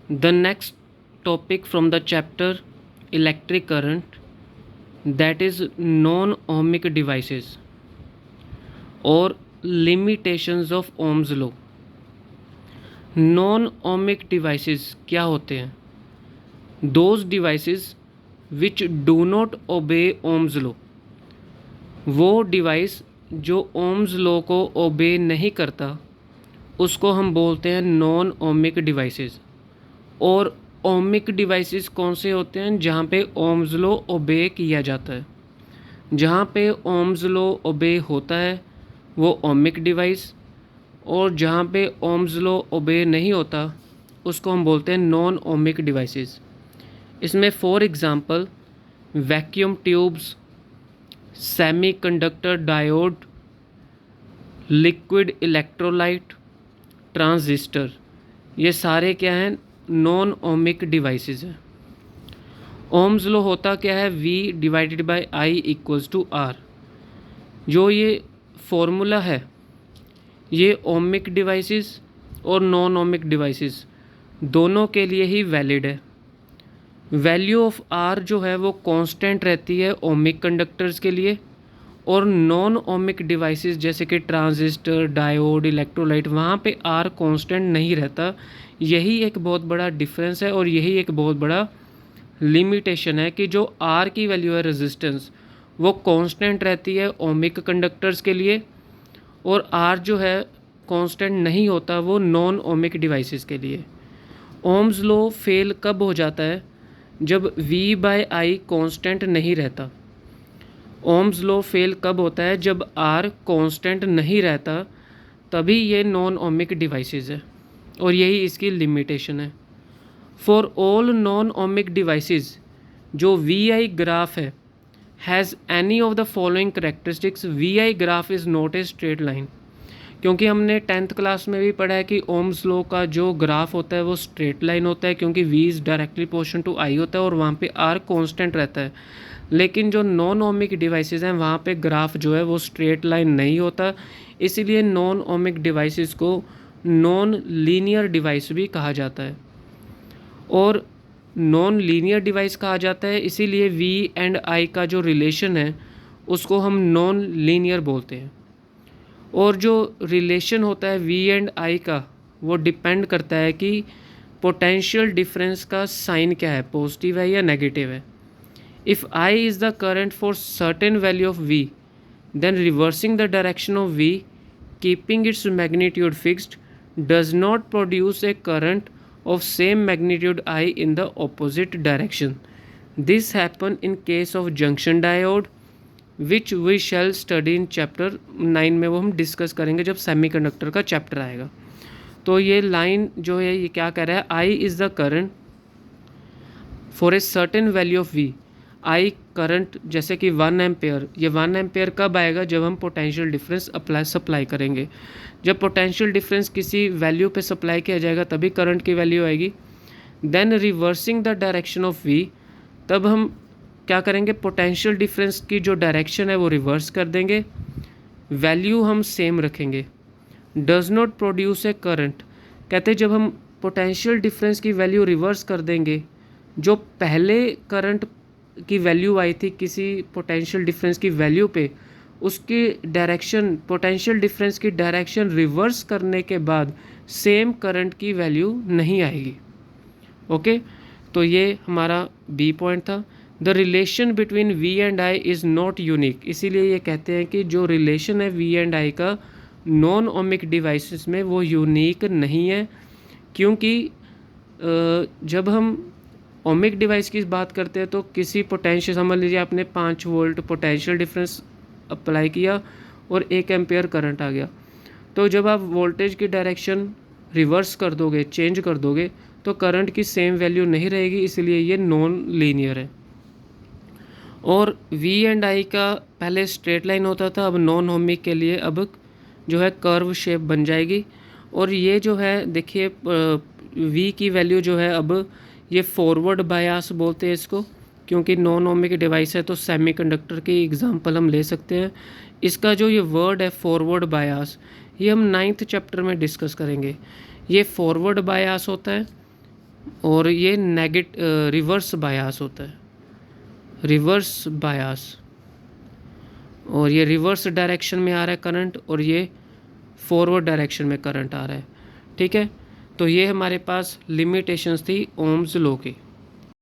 The next topic from the chapter electric current, that is non-ohmic devices or limitations of Ohm's law. Non-ohmic devices क्या होते हैं? Those devices which do not obey Ohm's law. वो device जो Ohm's law को ओबे नहीं करता उसको हम बोलते हैं नॉन ओमिक डिवाइसेस। और ओमिक डिवाइसेस कौन से होते हैं? जहाँ पे ओम्स लॉ ओबे किया जाता है। जहाँ पे ओम्स लॉ ओबे होता है वो ओमिक डिवाइस, और जहाँ पे ओम्स लॉ ओबे नहीं होता उसको हम बोलते हैं नॉन ओमिक डिवाइसेस। इसमें for example vacuum tubes, semiconductor diode, liquid electrolyte, transistor, ये सारे क्या हैं? नॉन ओमिक डिवाइसेस हैं। ओम्स लॉ होता क्या है? V divided by I equals to R। जो ये फॉर्मूला है ये ओमिक डिवाइसेस और नॉन ओमिक डिवाइसेस दोनों के लिए ही वैलिड है। वैल्यू ऑफ R जो है वो कांस्टेंट रहती है ओमिक कंडक्टर्स के लिए, और नॉन ओमिक डिवाइसेस जैसे कि ट्रांजिस्टर, डायोड, इलेक्ट्रोलाइट, वहाँ पे R कांस्टेंट नहीं रहता। यही एक बहुत बड़ा डिफरेंस है और यही एक बहुत बड़ा लिमिटेशन है कि जो R की वैल्यू है रेजिस्टेंस वो कांस्टेंट रहती है ओमिक कंडक्टर्स के लिए, और R जो है कांस्टेंट नहीं होता वो नॉन ओमिक डिवाइसेस के लिए। ओम्स लॉ फेल कब हो जाता है? जब V बाय I कांस्टेंट नहीं रहता। ओम्स लॉ फेल कब होता है? जब R कांस्टेंट नहीं रहता, तभी ये नॉन ओमिक डिवाइसेस है, और यही इसकी लिमिटेशन है। For all non ohmic devices जो VI ग्राफ है has any of the following characteristics. VI graph is not a straight line, क्योंकि हमने 10th क्लास में भी पढ़ा है कि ओम्स लॉ का जो ग्राफ होता है वो स्ट्रेट लाइन होता है, क्योंकि V is directly proportional to I होता है और वहाँ पे R कांस्टेंट रहता है। लेकिन जो नॉन ओमिक डिवाइसेस हैं वहाँ पे ग्राफ जो है वो स्ट्रेट लाइन नहीं होता, इसीलिए नॉन ओमिक डिवाइसेस को नॉन लीनियर डिवाइस भी कहा जाता है। और नॉन लीनियर डिवाइस कहा जाता है इसीलिए V एंड I का जो रिलेशन है उसको हम नॉन लीनियर बोलते हैं। और जो रिलेशन होता है V एंड I का वो डिपेंड करता है कि पोटेंशियल डिफरेंस का साइन क्या है, पॉजिटिव है या नेगेटिव है। If I is the current for certain value of V, then reversing the direction of V, keeping its magnitude fixed, does not produce a current of same magnitude I in the opposite direction. This happen in case of junction diode, which we shall study in chapter 9 में वो हम discuss करेंगे जब semiconductor का chapter आएगा। तो ये line जो है ये क्या कह रहा है? I is the current for a certain value of V। I current जैसे कि 1 एम्पेयर, ये 1 एम्पेयर कब आएगा? जब हम पोटेंशियल डिफरेंस सप्लाई करेंगे। जब पोटेंशियल डिफरेंस किसी वैल्यू पे सप्लाई किया जाएगा तभी करंट की वैल्यू आएगी। Then reversing the direction of V, तब हम क्या करेंगे? पोटेंशियल डिफरेंस की जो डायरेक्शन है वो रिवर्स कर देंगे, वैल्यू हम सेम रखेंगे। Does not produce a current, कहते जब हम पोटेंशियल डिफरेंस की वैल्यू रिवर्स कर देंगे, जो पहले करंट की वैल्यू आई थी किसी पोटेंशियल डिफरेंस की वैल्यू पे, उसकी डायरेक्शन, पोटेंशियल डिफरेंस की डायरेक्शन रिवर्स करने के बाद सेम करंट की वैल्यू नहीं आएगी। ओके, तो ये हमारा बी पॉइंट था। The relation between V and I is not unique, इसीलिए ये कहते हैं कि जो रिलेशन है V एंड I का नॉन ओमिक डिवाइसेस में वो यूनिक नहीं है, क्योंकि जब हम ओमिक डिवाइस की बात करते हैं तो किसी पोटेंशियल, समझ लीजिए आपने 5 वोल्ट पोटेंशियल डिफरेंस अप्लाई किया और 1 एम्पेयर करंट आ गया, तो जब आप वोल्टेज की डायरेक्शन रिवर्स कर दोगे, चेंज कर दोगे, तो करंट की सेम वैल्यू नहीं रहेगी, इसलिए ये नॉन लीनियर है। और V एंड I का पहले स्ट्रेट लाइन होता था, अब नॉन ओमिक के लिए अब जो है कर्व शेप बन जाएगी। और ये जो है देखिए V की वैल्यू जो है अब ये फॉरवर्ड बायास बोलते हैं इसको, क्योंकि नॉन ओमिक डिवाइस है तो सेमीकंडक्टर की एग्जांपल हम ले सकते हैं। इसका जो ये वर्ड है फॉरवर्ड बायास, ये हम 9th चैप्टर में डिस्कस करेंगे। ये फॉरवर्ड बायास होता है और ये रिवर्स बायास होता है, रिवर्स बायास। और ये रिवर्स डायरेक्शन में आ रहा है करंट, और ये फॉरवर्ड डायरेक्शन में करंट आ रहा है। ठीक है, तो ये हमारे पास लिमिटेशंस थी ओम्स लॉ की।